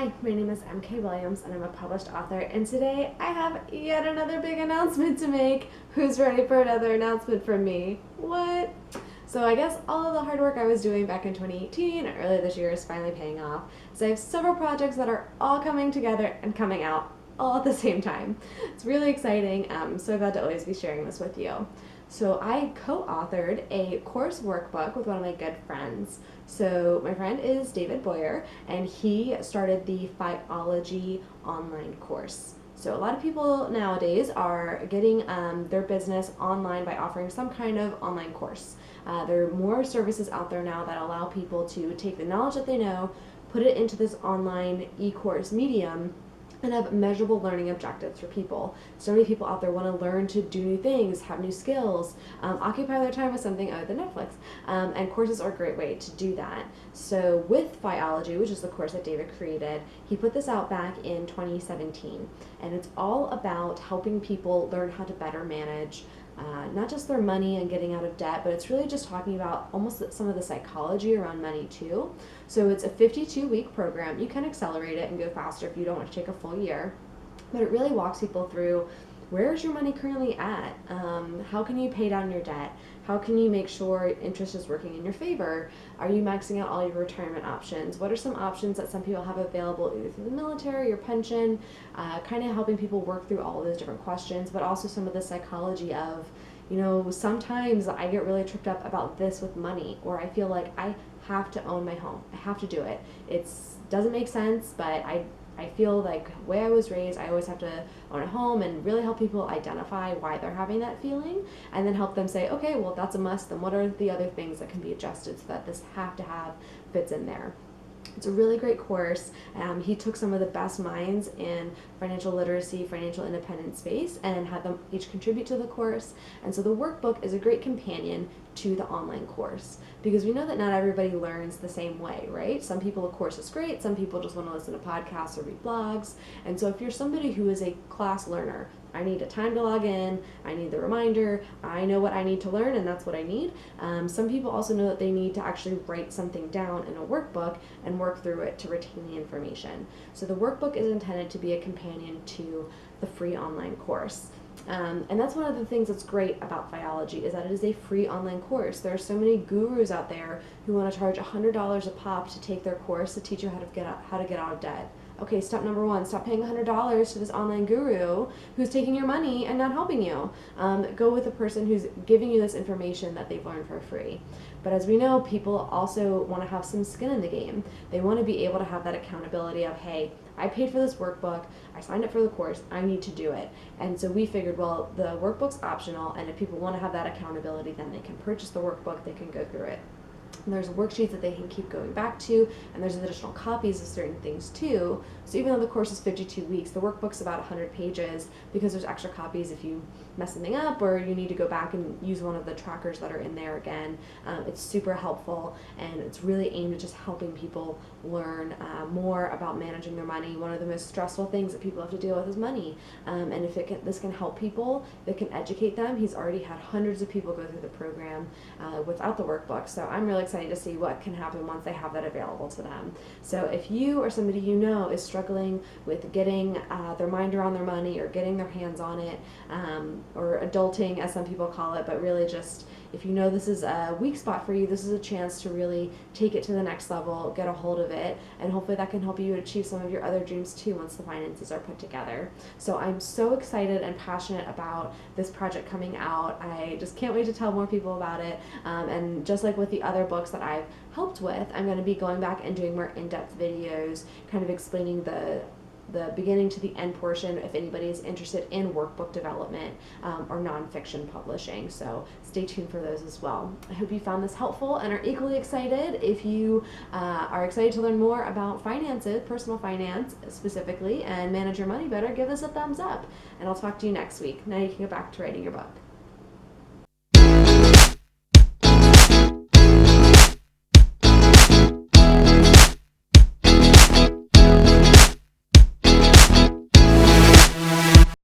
Hi, my name is MK Williams and I'm a published author, and today I have yet another big announcement to make. Who's ready for another announcement from me? What? So I guess all of the hard work I was doing back in 2018 and early this year is finally paying off. So I have several projects that are all coming together and coming out all at the same time. It's really exciting. I'm so glad to always be sharing this with you. So I co-authored a course workbook with one of my good friends. So my friend is David Boyer, and he started the Fiology online course. So a lot of people nowadays are getting their business online by offering some kind of online course. There are more services out there now that allow people to take the knowledge that they know, put it into this online e-course medium, and have measurable learning objectives for people. So many people out there want to learn to do new things, have new skills, occupy their time with something other than Netflix. And courses are a great way to do that. So with Fiology, which is the course that David created, he put this out back in 2017. And it's all about helping people learn how to better manage not just their money and getting out of debt, but it's really just talking about almost some of the psychology around money too. So it's a 52-week program. You can accelerate it and go faster if you don't want to take a full year, but it really walks people through where's your money currently at? How can you pay down your debt? How can you make sure interest is working in your favor? Are you maxing out all your retirement options? What are some options that some people have available either through the military or pension? Kind of helping people work through all of those different questions, but also some of the psychology of, sometimes I get really tripped up about this with money, or I feel like I have to own my home. I have to do it. It doesn't make sense, but I feel like the way I was raised, I always have to own a home, and really help people identify why they're having that feeling, and then help them say, okay, well, if that's a must, then what are the other things that can be adjusted so that this have to have fits in there. It's a really great course. He took some of the best minds in financial literacy, financial independence space, and had them each contribute to the course. And so the workbook is a great companion to the online course, because we know that not everybody learns the same way, right? Some people, of course, is great. Some people just want to listen to podcasts or read blogs. And so if you're somebody who is a class learner, I need a time to log in, I need the reminder, I know what I need to learn, and that's what I need. Some people also know that they need to actually write something down in a workbook and work through it to retain the information. So the workbook is intended to be a companion to the free online course. And that's one of the things that's great about Fiology, is that it is a free online course. There are so many gurus out there who want to charge $100 a pop to take their course to teach you how to get out of debt. Okay, step number one, stop paying $100 to this online guru who's taking your money and not helping you. Go with the person who's giving you this information that they've learned for free. But as we know, people also want to have some skin in the game. They want to be able to have that accountability of, hey, I paid for this workbook, I signed up for the course, I need to do it. And so we figured, well, the workbook's optional, and if people want to have that accountability, then they can purchase the workbook, they can go through it. And there's worksheets that they can keep going back to, and there's additional copies of certain things too. So even though the course is 52 weeks, the workbook's about 100 pages, because there's extra copies if you mess something up or you need to go back and use one of the trackers that are in there again. It's super helpful, and it's really aimed at just helping people learn more about managing their money. One of the most stressful things that people have to deal with is money, and if this can help people, it can educate them. He's already had hundreds of people go through the program without the workbook, so I'm really excited to see what can happen once they have that available to them. So if you or somebody you know is struggling with getting their mind around their money, or getting their hands on it, or adulting as some people call it, but really just, if you know this is a weak spot for you, this is a chance to really take it to the next level, get a hold of it, and hopefully that can help you achieve some of your other dreams too once the finances are put together. So I'm so excited and passionate about this project coming out. I just can't wait to tell more people about it, and just like with the other books that I've helped with, I'm going to be going back and doing more in-depth videos, kind of explaining the beginning to the end portion if anybody is interested in workbook development or nonfiction publishing. So stay tuned for those as well. I hope you found this helpful and are equally excited. If you are excited to learn more about finances, personal finance specifically, and manage your money better, give us a thumbs up. And I'll talk to you next week. Now you can go back to writing your book.